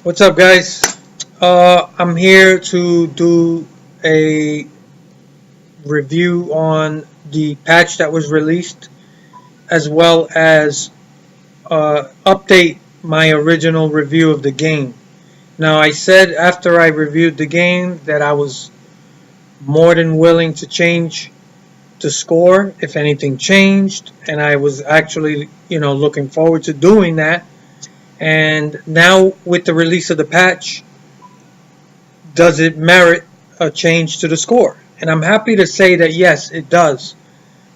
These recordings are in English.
What's up, guys? I'm here to do a review on the patch that was released, as well as update my original review of the game. Now, I said after I reviewed the game that I was more than willing to change the score if anything changed, and I was actually, looking forward to doing that. And now, with the release of the patch, does it merit a change to the score? And I'm happy to say that yes, it does.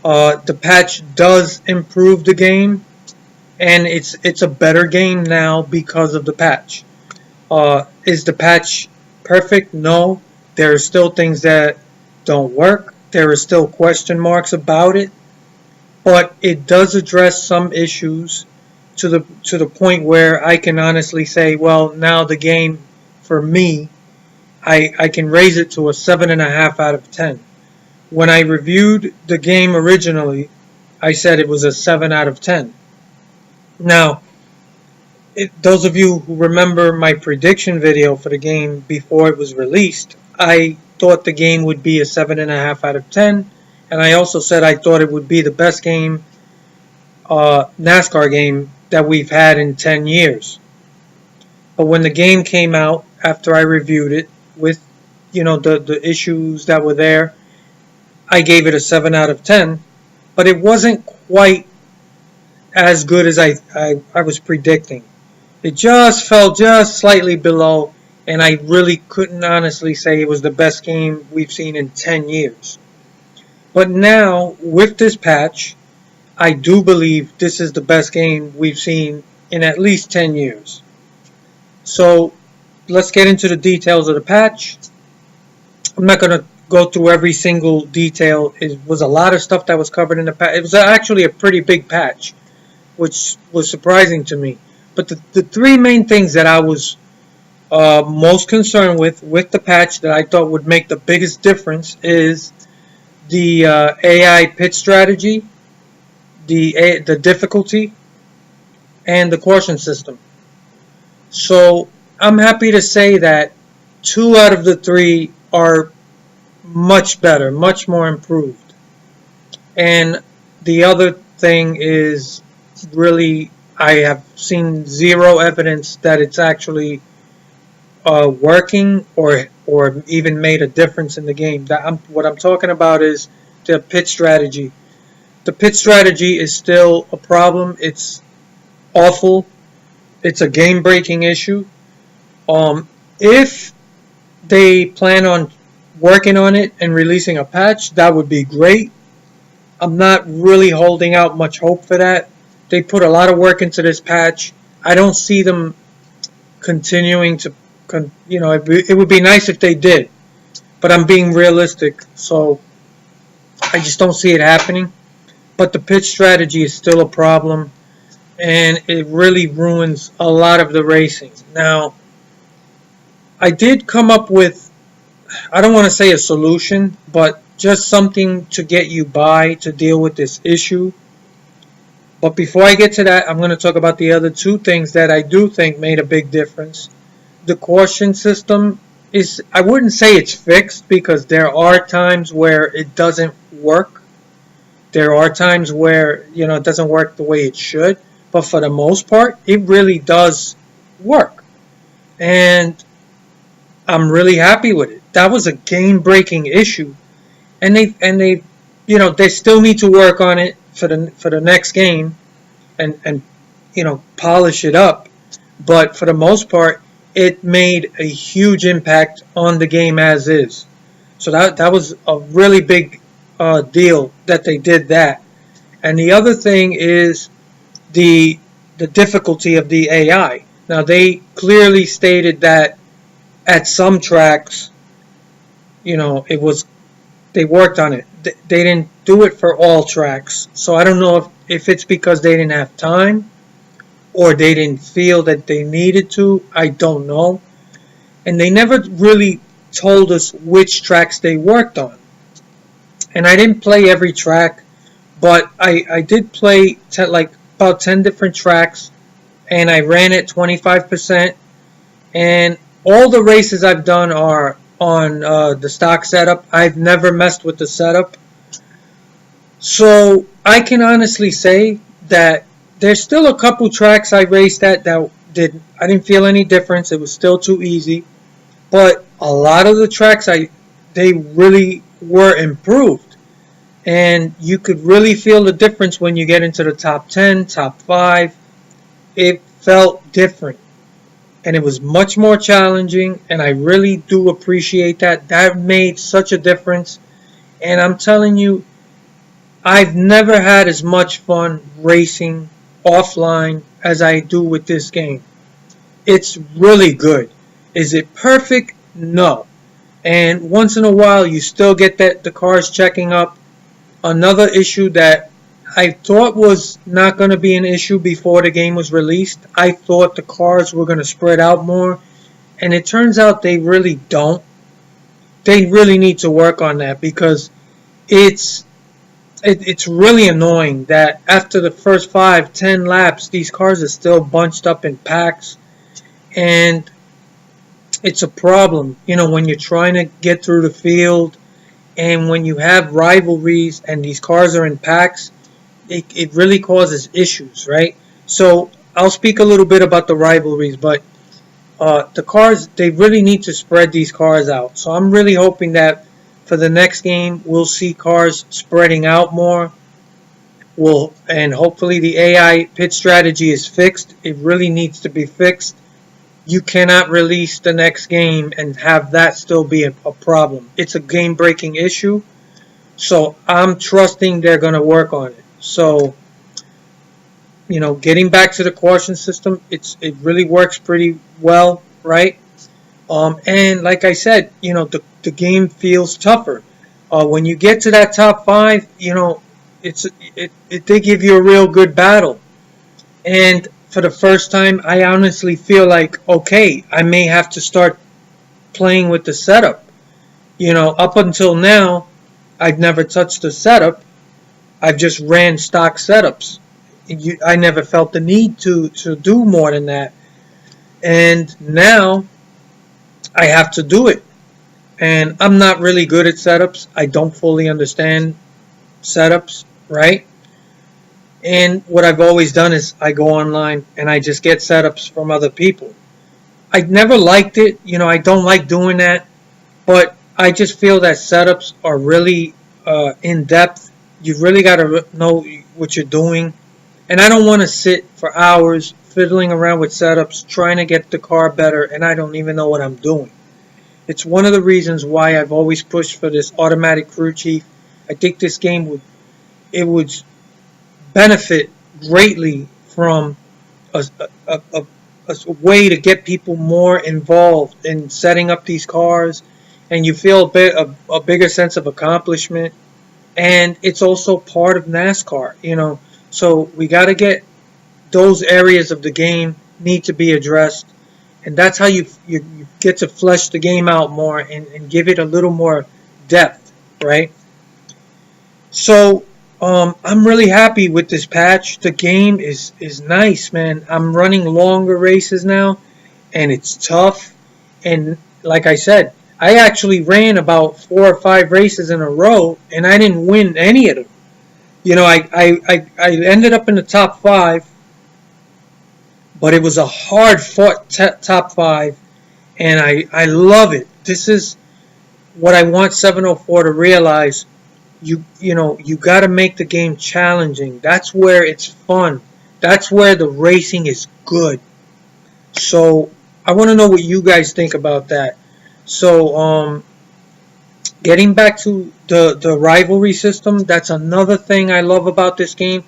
The patch does improve the game, and it's a better game now because of the patch. Is the patch perfect? No. There are still things that don't work. There are still question marks about it, but it does address some issues to the point where I can honestly say, well, now the game for me, I can raise it to a 7.5 out of 10. When I reviewed the game originally, I said it was a 7 out of 10. Now, those of you who remember my prediction video for the game before it was released, I thought the game would be a 7.5 out of 10, and I also said I thought it would be the best game, NASCAR game that we've had in 10 years. But when the game came out, after I reviewed it, with the issues that were there, I gave it a 7 out of 10, but it wasn't quite as good as I was predicting. It just fell just slightly below, and I really couldn't honestly say it was the best game we've seen in 10 years. But now, with this patch, I do believe this is the best game we've seen in at least 10 years. So, let's get into the details of the patch. I'm not going to go through every single detail. It was a lot of stuff that was covered in the patch. It was actually a pretty big patch, which was surprising to me. But the three main things that I was most concerned with the patch that I thought would make the biggest difference is the AI pit strategy, the difficulty, and the caution system. So I'm happy to say that 2 out of the 3 are much better, much more improved. And the other thing is, really, I have seen zero evidence that it's actually working or even made a difference in the game. What I'm talking about is the pit strategy. The pit strategy is still a problem. It's awful. It's a game-breaking issue. If they plan on working on it and releasing a patch, that would be great. I'm not really holding out much hope for that. They put a lot of work into this patch. I don't see them continuing to, it would be nice if they did. But I'm being realistic, so I just don't see it happening. But the pitch strategy is still a problem, and it really ruins a lot of the racing. Now, I did come up with, I don't want to say a solution, but just something to get you by to deal with this issue. But before I get to that, I'm going to talk about the other two things that I do think made a big difference. The caution system is, I wouldn't say it's fixed, because there are times where it doesn't work. There are times where, it doesn't work the way it should. But for the most part, it really does work. And I'm really happy with it. That was a game-breaking issue. And they still need to work on it for the next game and polish it up. But for the most part, it made a huge impact on the game as is. So that was a really big deal that they did that. And the other thing is the difficulty of the AI. Now, they clearly stated that at some tracks, they worked on it. They didn't do it for all tracks. So I don't know if it's because they didn't have time or they didn't feel that they needed to. I don't know. And they never really told us which tracks they worked on. And I didn't play every track, but I did play about 10 different tracks, and I ran it 25%, And all the races I've done are on the stock setup. I've never messed with the setup. So I can honestly say that there's still a couple tracks I raced at that I didn't feel any difference. It was still too easy. But a lot of the tracks they really were improved. And you could really feel the difference when you get into the top 10, top 5. It felt different. And it was much more challenging. And I really do appreciate that. That made such a difference. And I'm telling you, I've never had as much fun racing offline as I do with this game. It's really good. Is it perfect? No. And once in a while, you still get that the cars checking up. Another issue that I thought was not going to be an issue before the game was released. I thought the cars were going to spread out more. And it turns out they really don't. They really need to work on that because it's really annoying that after the first 5-10 laps, these cars are still bunched up in packs. And it's a problem, when you're trying to get through the field and when you have rivalries and these cars are in packs, it really causes issues, right? So I'll speak a little bit about the rivalries, but the cars, they really need to spread these cars out. So I'm really hoping that for the next game, we'll see cars spreading out more. And hopefully the AI pit strategy is fixed. It really needs to be fixed. You cannot release the next game and have that still be a problem. It's a game-breaking issue. So I'm trusting they're going to work on it. So, getting back to the caution system, it really works pretty well, right? And like I said, the game feels tougher. When you get to that top 5, they give you a real good battle. And for the first time, I honestly feel like, okay, I may have to start playing with the setup. Up until now, I've never touched the setup. I've just ran stock setups. I never felt the need to do more than that. And now I have to do it. And I'm not really good at setups. I don't fully understand setups, right? And what I've always done is I go online and I just get setups from other people. I never liked it. I don't like doing that. But I just feel that setups are really in depth. You've really got to know what you're doing. And I don't want to sit for hours fiddling around with setups, trying to get the car better, and I don't even know what I'm doing. It's one of the reasons why I've always pushed for this automatic crew chief. I think this game would benefit greatly from a way to get people more involved in setting up these cars, and you feel a bigger sense of accomplishment. And it's also part of NASCAR, So we got to get those areas of the game need to be addressed. And that's how you get to flesh the game out more and give it a little more depth, right? So I'm really happy with this patch. The game is nice, man. I'm running longer races now, and it's tough. And like I said, I actually ran about 4 or 5 races in a row, and I didn't win any of them. I ended up in the top 5, but it was a hard-fought top 5, and I love it. This is what I want 704 to realize. You got to make the game challenging. That's where it's fun. That's where the racing is good. So I want to know what you guys think about that. So getting back to the rivalry system, that's another thing I love about this game.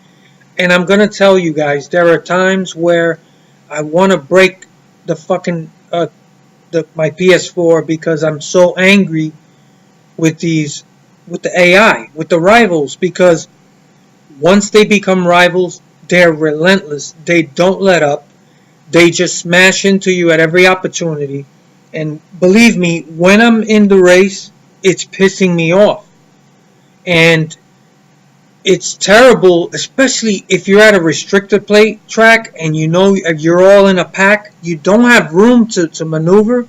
And I'm gonna tell you guys, there are times where I want to break the fucking my PS4 because I'm so angry with the AI, with the rivals, because once they become rivals, they're relentless. They don't let up. They just smash into you at every opportunity. And believe me, when I'm in the race, it's pissing me off. And It's terrible, especially if you're at a restricted plate track and you know you're all in a pack. You don't have room to maneuver,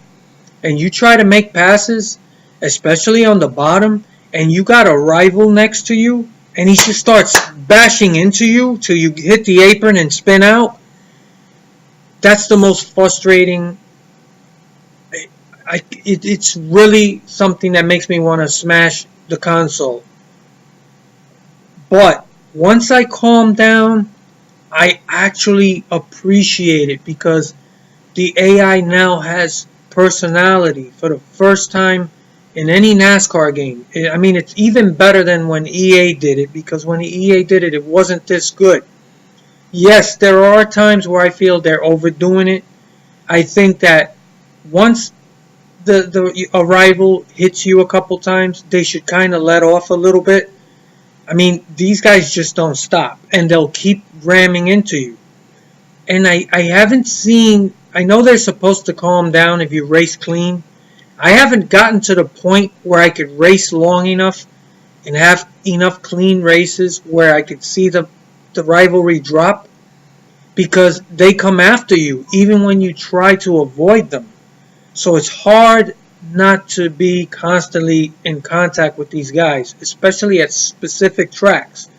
and you try to make passes, especially on the bottom, and you got a rival next to you, and he just starts bashing into you till you hit the apron and spin out. That's the most frustrating. It's really something that makes me want to smash the console. But once I calm down, I actually appreciate it because the AI now has personality for the first time in any NASCAR game. I mean, it's even better than when EA did it, because when EA did it, it wasn't this good. Yes, there are times where I feel they're overdoing it. I think that once the arrival hits you a couple times, they should kind of let off a little bit. I mean, these guys just don't stop, and they'll keep ramming into you. And I haven't seen, I know they're supposed to calm down if you race clean. I haven't gotten to the point where I could race long enough and have enough clean races where I could see the rivalry drop, because they come after you even when you try to avoid them. So it's hard not to be constantly in contact with these guys, especially at specific tracks.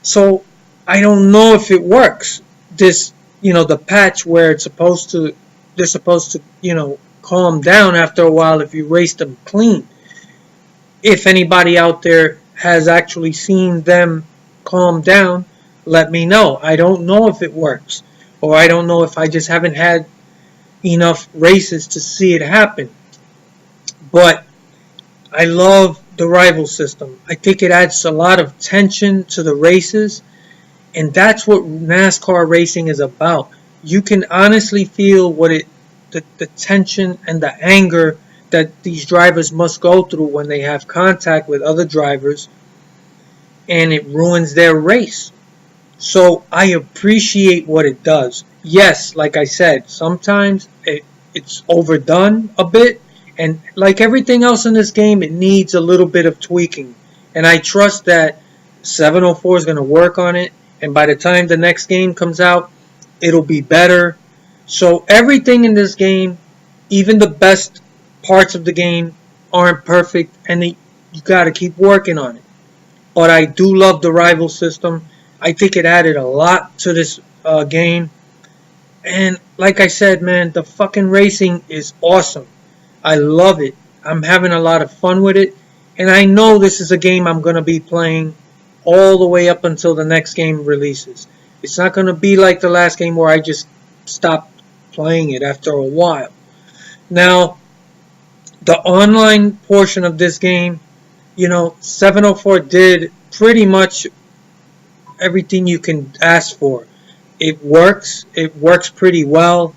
So I don't know if it works. This, the patch where they're supposed to, calm down after a while if you race them clean. If anybody out there has actually seen them calm down, let me know. I don't know if it works, or I don't know if I just haven't had enough races to see it happen. But I love the rival system. I think it adds a lot of tension to the races, and that's what NASCAR racing is about. You can honestly feel the tension and the anger that these drivers must go through when they have contact with other drivers, and it ruins their race. So I appreciate what it does. Yes, like I said, sometimes it's overdone a bit, and like everything else in this game, it needs a little bit of tweaking. And I trust that 704 is going to work on it, and by the time the next game comes out, it'll be better. So everything in this game, even the best parts of the game, aren't perfect, and you got to keep working on it. But I do love the rival system. I think it added a lot to this game. And like I said, man, the fucking racing is awesome. I love it. I'm having a lot of fun with it. And I know this is a game I'm going to be playing all the way up until the next game releases. It's not going to be like the last game where I just stopped playing it after a while. Now, the online portion of this game, 704 did pretty much everything you can ask for. It works pretty well,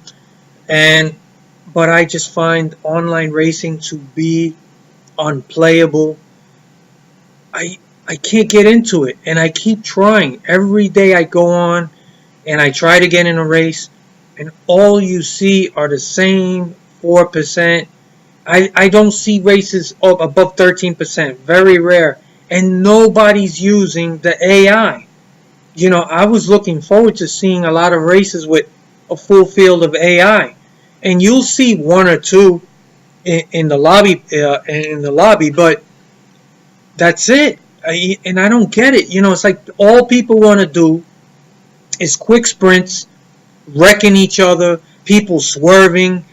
but I just find online racing to be unplayable. I can't get into it, and I keep trying. Every day I go on and I try to get in a race, and all you see are the same 4%. I don't see races above 13%, very rare, and nobody's using the AI. I was looking forward to seeing a lot of races with a full field of AI, and you'll see one or two in the lobby, but that's it. And I don't get it. It's like all people want to do is quick sprints, wrecking each other, people swerving,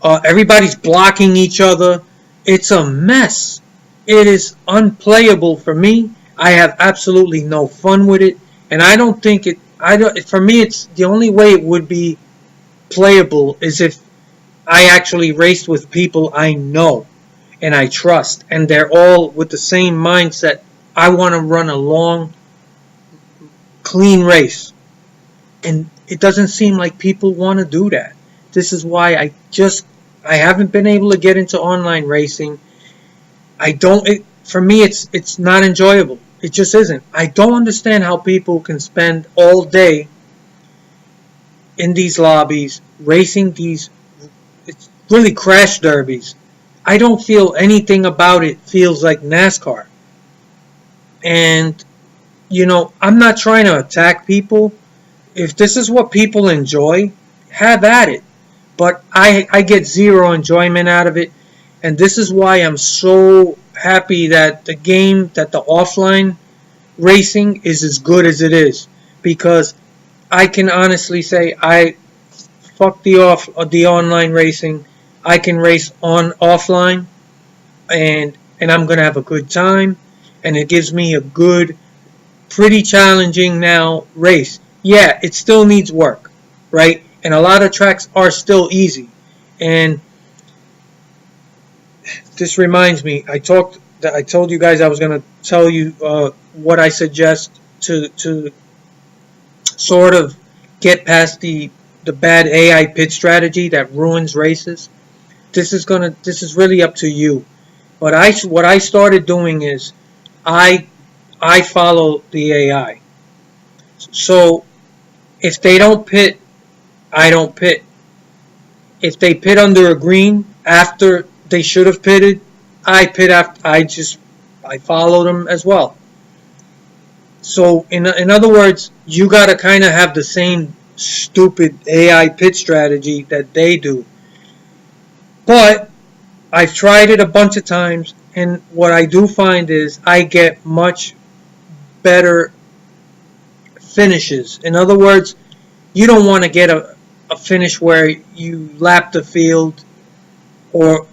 everybody's blocking each other. It's a mess. It is unplayable for me. I have absolutely no fun with it. And I don't think for me, it's the only way it would be playable is if I actually raced with people I know and I trust, and they're all with the same mindset. I want to run a long, clean race. And it doesn't seem like people want to do that. This is why I haven't been able to get into online racing. For me, it's not enjoyable. It just isn't. I don't understand how people can spend all day in these lobbies racing it's really crash derbies. I don't feel anything about it feels like NASCAR. And I'm not trying to attack people. If this is what people enjoy, have at it. But I get zero enjoyment out of it. And this is why I'm so happy that the offline racing is as good as it is. Because I can honestly say I fuck the online racing. I can race on offline, and I'm gonna have a good time, and it gives me a good, pretty challenging now race. Yeah, it still needs work, right? And a lot of tracks are still easy. And this reminds me, I told you guys I was gonna tell you what I suggest to sort of get past the bad AI pit strategy that ruins races. This is really up to you. But what I started doing is I I follow the AI. So if they don't pit, I don't pit. If they pit under a green after they should have pitted, I pit after. I follow them as well. So in other words, you gotta kind of have the same stupid AI pit strategy that they do. But I've tried it a bunch of times, and what I do find is I get much better finishes. In other words, you don't want to get a finish where you lap the field, or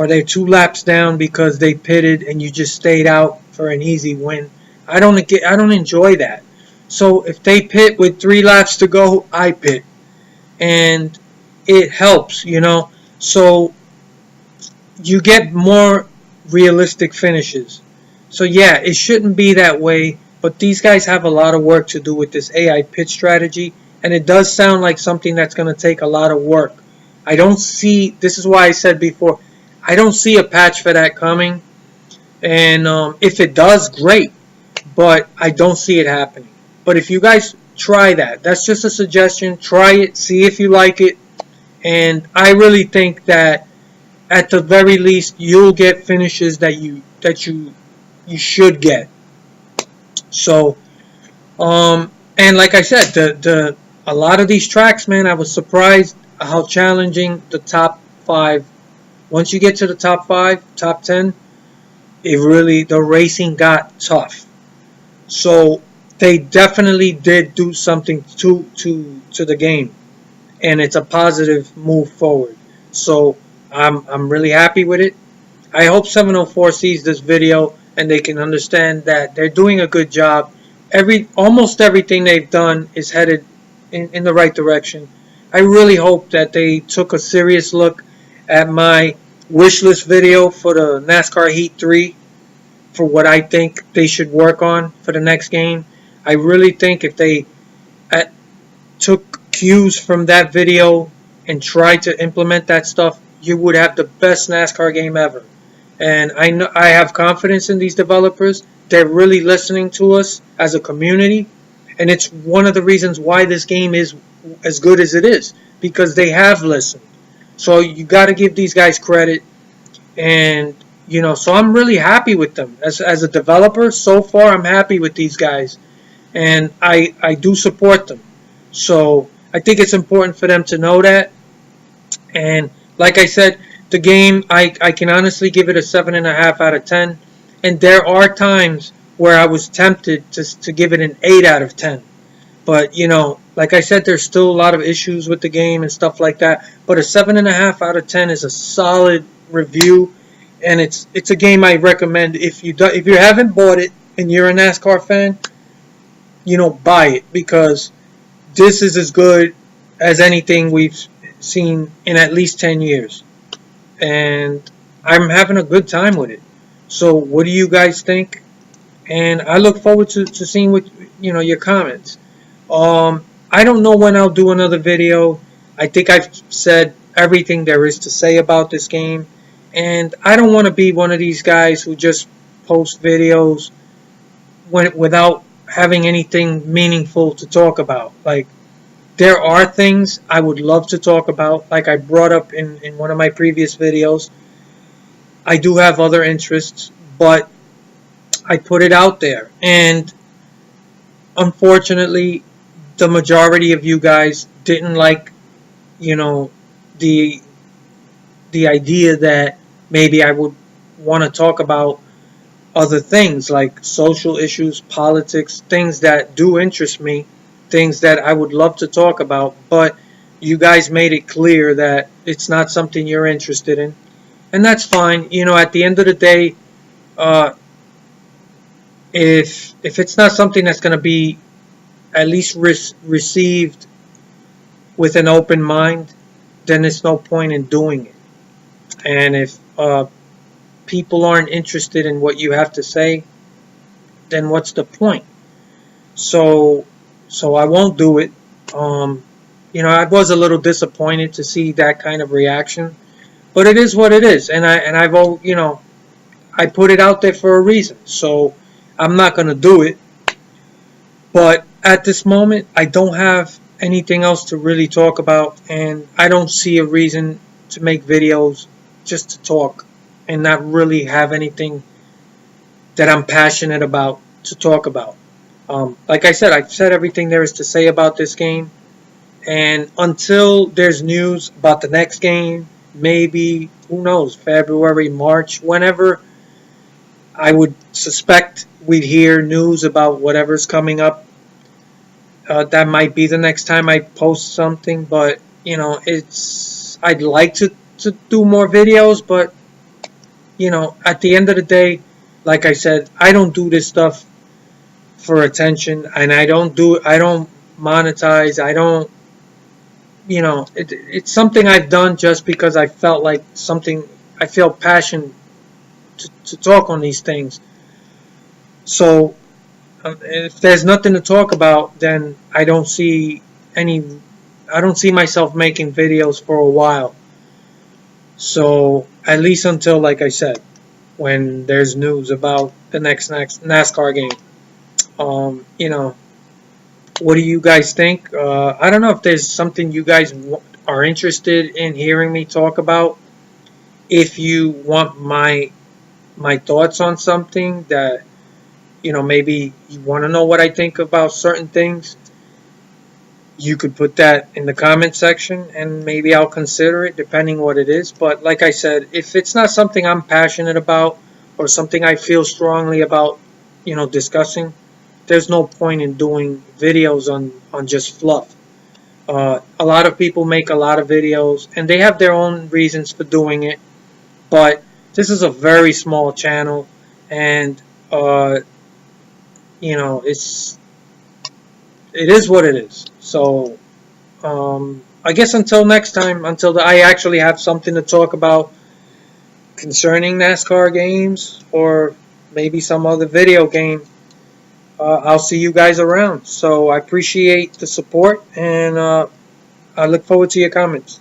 they're 2 laps down because they pitted and you just stayed out for an easy win. I don't enjoy that. So if they pit with 3 laps to go, I pit, and it helps. So you get more realistic finishes. So yeah, it shouldn't be that way, but these guys have a lot of work to do with this AI pit strategy, and it does sound like something that's going to take a lot of work. I don't see, this is why I said before, I don't see a patch for that coming, and if it does, great, but I don't see it happening. But if you guys try that, that's just a suggestion, try it, see if you like it, and I really think that at the very least you'll get finishes that you should get. So and like I said, the a lot of these tracks, man, I was surprised how challenging the top 5. Once you get to the top 5, top 10, the racing got tough. So they definitely did do something to the game, and it's a positive move forward. So I'm really happy with it. I hope 704 sees this video and they can understand that they're doing a good job. Almost everything they've done is headed in the right direction. I really hope that they took a serious look at my wish list video for the NASCAR Heat 3 for what I think they should work on for the next game. I really think if they took cues from that video and tried to implement that stuff, you would have the best NASCAR game ever. And I have confidence in these developers. They're really listening to us as a community, and it's one of the reasons why this game is as good as it is, because they have listened. So you got to give these guys credit, and so I'm really happy with them as a developer. So far, I'm happy with these guys, and I do support them. So I think it's important for them to know that. And like I said, the game, I can honestly give it a 7.5 out of 10. And there are times where I was tempted to give it an 8 out of 10. But, like I said, there's still a lot of issues with the game and stuff like that. But a 7.5 out of 10 is a solid review. And it's a game I recommend. If you haven't bought it and you're a NASCAR fan, buy it. Because this is as good as anything we've seen in at least 10 years. And I'm having a good time with it. So what do you guys think? And I look forward to seeing what your comments. I don't know when I'll do another video. I think I've said everything there is to say about this game, and I don't want to be one of these guys who just post videos without having anything meaningful to talk about. Like, there are things I would love to talk about, like I brought up in one of my previous videos. I do have other interests, but I put it out there. And unfortunately, the majority of you guys didn't like, you know, the the idea that maybe I would want to talk about other things like social issues, politics, things that do interest me, things that I would love to talk about, but you guys made it clear that it's not something you're interested in, and that's fine. You know, at the end of the day, uh, if it's not something that's going to be at least received with an open mind, then there's no point in doing it. And if people aren't interested in what you have to say, then what's the point? So, so I won't do it. Um, you know, I was a little disappointed to see that kind of reaction, but it is what it is, and I've you know, I put it out there for a reason. So I'm not gonna do it. But at this moment, I don't have anything else to really talk about, and I don't see a reason to make videos just to talk and not really have anything that I'm passionate about to talk about. Like I said, I've said everything there is to say about this game, and until there's news about the next game, maybe, who knows, February, March, whenever, I would suspect we'd hear news about whatever's coming up. That might be the next time I post something, but you know, I'd like to do more videos, but you know, at the end of the day, like I said, I don't do this stuff for attention, and I don't monetize. I don't, you know, it's something I've done just because I felt like something. I feel passion to talk on these things. So if there's nothing to talk about, then any. I don't see myself making videos for a while. So at least until, like I said, when there's news about the next NASCAR game. You know, what do you guys think? I don't know if there's something you guys are interested in hearing me talk about. If you want my thoughts on something that, you know, maybe you want to know what I think about certain things, you could put that in the comment section and maybe I'll consider it depending what it is. But like I said, if it's not something I'm passionate about or something I feel strongly about, you know, discussing, there's no point in doing videos on just fluff. A lot of people make a lot of videos and they have their own reasons for doing it, but this is a very small channel, and you know, it is what it is. So I guess until next time, until I actually have something to talk about concerning NASCAR games or maybe some other video game, I'll see you guys around. So I appreciate the support, and I look forward to your comments.